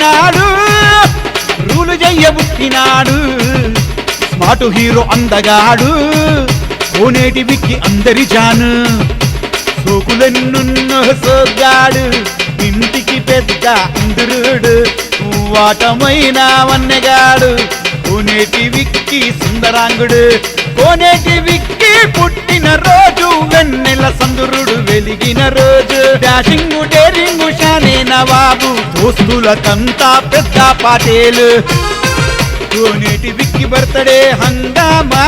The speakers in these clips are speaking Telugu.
వచ్చినాడు రూలు చెయ్యబుట్టినాడు స్మార్ట్ హీరో అందగాడు కోనేటి విక్కి అందరి జాను సోకులెన్నున్న సోగాడు ఇంటికి పెద్ద ఇంద్రుడు వాటమైన వన్నెగాడు కోనేటి విక్కి సుందరాంగుడు కోనేటి విక్కి పుట్టిన రోజు వెన్నెల సందురుడు వెలిగిన రోజు డాషింగు డేరింగు షానే నవాబు దోస్తులకంతా పెద్ద పాటేలు కోనేటి విక్కి బర్త్డే హంగామా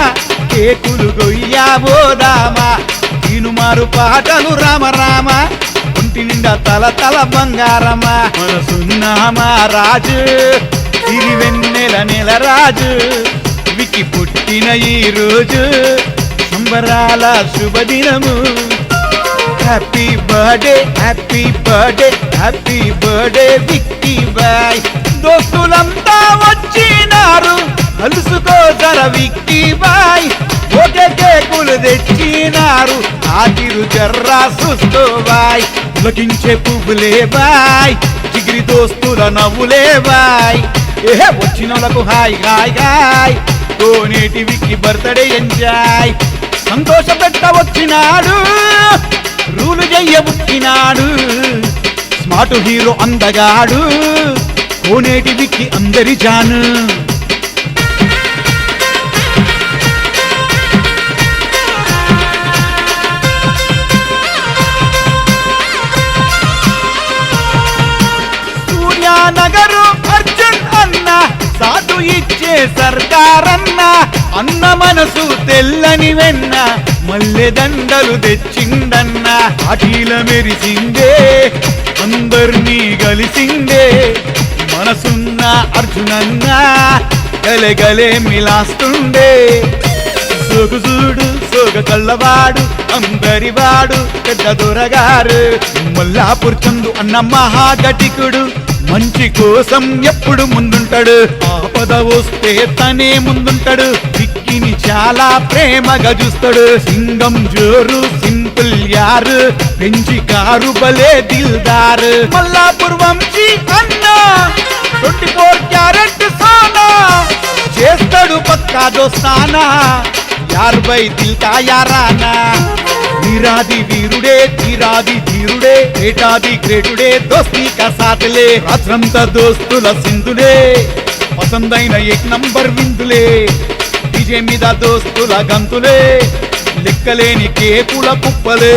కేకులు గొయ్యాబోదామా తీనుమారు పాటలు రామ రామ ఒంటి నిండా తల తల బంగారమా మనసున్నామా రాజు సిరి వెన్నెల నెల రాజు విక్కి పుట్టిన ఈ రోజు సంబరాల శుభదినము happy birthday happy birthday happy birthday Vicky boy దోస్తులంతా వచ్చినారు కలుసుకో జర విక్కీ బాయ్ ఓకే కేకులు తెచ్చినారు ఆతిరు జర్రా చూస్తూ బాయ్ పులకించే పువ్వులే బాయ్ చిగిరి దోస్తుల నవ్వులే బాయ్ ఏ వచ్చినోళ్ళకు హాయ్ హాయ్ హాయ్ కోనేటి విక్కీ బర్త్డే ఎంజాయ్ సంతోష పెట్ట వచ్చినాడు రూలు చెయ్యబుట్టినాడు స్మార్ట్ హీరో అందగాడు కోనేటి విక్కి అందరి జాను సూర్యానగరు అర్జున్ అన్న సాధు ఇచ్చే సర్కారన్న అన్న మనసు తెల్లని వెన్న మల్లె దండలు తెచ్చిండన్న అఖిల మెరిసిందే అందర్నీ గలిసిందే మనసున్న అర్జునన్న గలగలే మిలాస్తుండే సోగుజూడు సోగ కళ్ళవాడు అందరివాడు పెద్ద దొరగారు మల్లాపూర్ చందు అన్న మహాగటికుడు మంచి కోసం ఎప్పుడు ముందుంటాడు ఆపద వస్తే తనే ముందుంటాడు విక్కిని చాలా ప్రేమగా చూస్తాడు సింగం జోరు సింపుల్ యారు పెంచి కారు బలే దిల్దారు మల్లాపూర్ వంశీ అన్న 24 క్యారెట్ సోనా చేస్తాడు పక్కా దోస్తానా యార్ బై దిల్ కా యారానా వీరాది వీరుడే తీరాది ధీరుడే ఏటాది గ్రేటుడే దోస్తీ కా సాథ్లే రాత్రంతా దోస్తుల సింధులే పసందైన ఏక్ నంబర్ విందులే డీజే మీద దోస్తుల గంతులే లెక్కలేని కేకుల కుప్పలే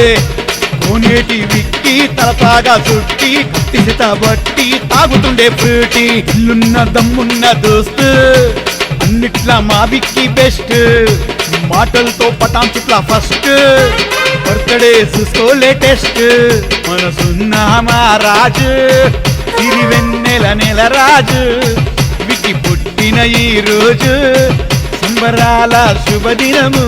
కోనేటి విక్కి తలపాగా చుట్టి కత్తిసిత బట్టి తాగుతుండే ఫ్రూటీ ఇల్లున్న దమ్మున్న దోస్తు అన్నిట్లా మా విక్కి బెస్ట్ మాటలతో పటాం చుట్ల ఫస్ట్ బర్త్డే చూసుకో లేటెస్ట్ మనసున్నామా రాజు సిరి వెన్నెల నెల రాజు విక్కి పుట్టిన ఈ రోజు సంబరాల శుభదినము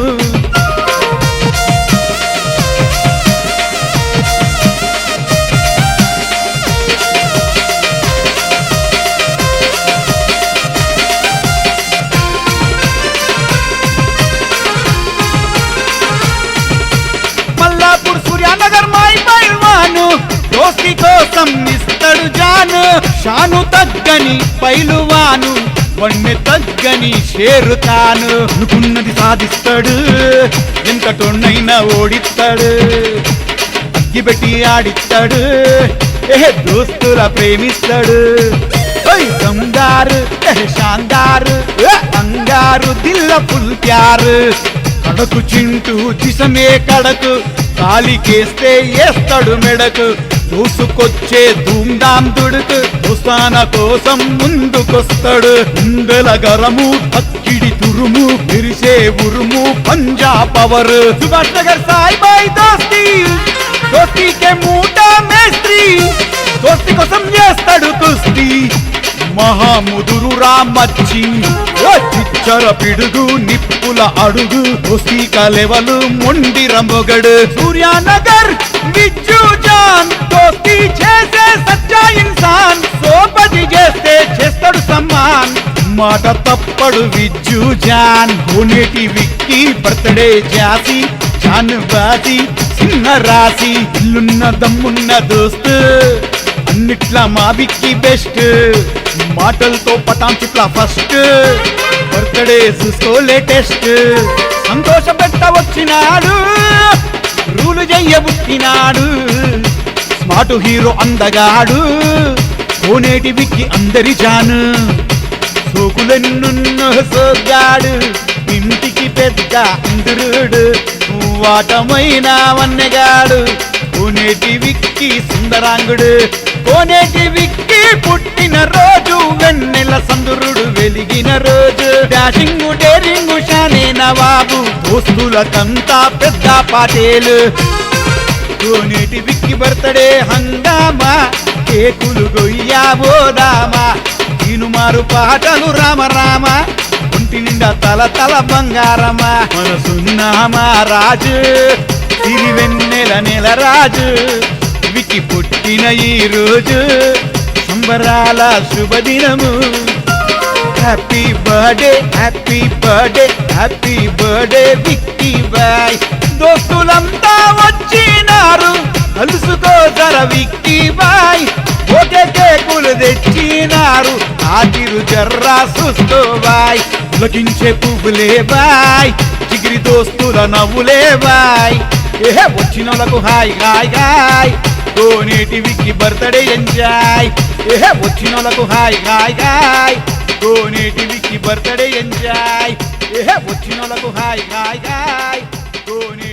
సూర్యానగర్ మాయ్ పైల్వాను దోస్తి కోసం ఇస్తాడు జాను షాను తగ్గని పైలువాను వన్నె తగ్గని షేరుతాను అనుకున్నది సాధిస్తాడు ఎంతటోనైనా ఓడిస్తాడు అగ్గిపెట్టి ఆడిస్తాడు దోస్తుల ప్రేమిస్తాడు దమ్దారు షాందారు అంగారు దిల్ల ఫుల్ ప్యారు కడకు చింటూ దిశమే కడకు కాలికేస్తే వేస్తాడు మెడకు దూసుకొచ్చే ధూమ్ధాం దుడుకు దోస్తాన కోసం ముందుకొస్తాడు ఉండల గరము తక్కిడి తురుము విరిసే ఉరుము పంజా పవర్ సుభాష్ నగర్ సాయి బాయ్ దోస్తి దోస్తికే మూటా మేస్త్రి దోస్తి కోసం చేస్తాడు కుస్తీ మహాముదురు రామచ్చి చిచ్చర పిడుగు నిప్పుల అడుగు దోస్తీక లెవలు మొండి రంబొగడు సూర్యానగర్ విజ్జు జాన్ దోస్తి చేసే సచ్చా ఇన్సాన్ సోపతి చేస్తే చేస్తాడు సమ్మాన్ మాట తప్పడు విజ్జు జాన్ కోనేటి విక్కీ బర్త్డే జాసి జాన్ బాసి చిన్న రాసి ఇల్లున్న దమ్మున్న దోస్తు అన్నిట్లా మా విక్కీ బెస్ట్, మాటలతో పటాంచిట్లా ఫస్ట్, బర్త్డే చూసుకో లేటెస్ట్, సంతోష పెట్ట వచ్చినాడు, రూలు చెయ్యబుట్టినాడు, స్మార్ట్ హీరో అందగాడు, కోనేటి విక్కి అందరి జాను, సోకులెన్నున్న సోగాడు, ఇంటికి పెద్ద ఇంద్రుడు, వాటమైన వన్నెగాడు, కోనేటి విక్కి సుందరాంగుడు, కోనేటి విక్కి పుట్టిన రోజు వెన్నెల సందురుడు వెలిగిన రోజు, డాషింగు డేరింగు షానే నవాబు, దోస్తులకంతా పెద్ద పాటేలు, కోనేటి విక్కి బర్త్డే హంగామా, కేకులు గొయ్యాబోదామా, తీనుమారు పాటలు రామ రామ, ఒంటి నిండా తల తల బంగారమా, మనసున్నామా రాజు, సిరి వెన్నెల నెల రాజు, విక్కి పుట్టిన ఈ రోజు సంబరాల శుభదినము, happy birthday happy birthday happy birthday Vicky boy, దోస్తులంతా వచ్చినారు కలుసుకో జర విక్కీ బాయ్, ఒకే కేకులు తెచ్చినారు ఆతిరు జర్రా చూస్తూ బాయ్, పులకించే పువ్వులే బాయ్, చిగిరి దోస్తుల నవ్వులే బాయ్, ఏహే వచ్చినోళ్ళకు హాయ్ హాయ్ హాయ్, కోనేటి విక్కీ బర్త్డే ఎంజాయ్, ఏహే వచ్చినోళ్ళకు హాయ్ హాయ్ హాయ్, కోనేటి విక్కీ బర్త్డే ఎంజాయ్, ఏహే వచ్చినోళ్ళకు హాయ్ హాయ్ హాయ్, కోనేటి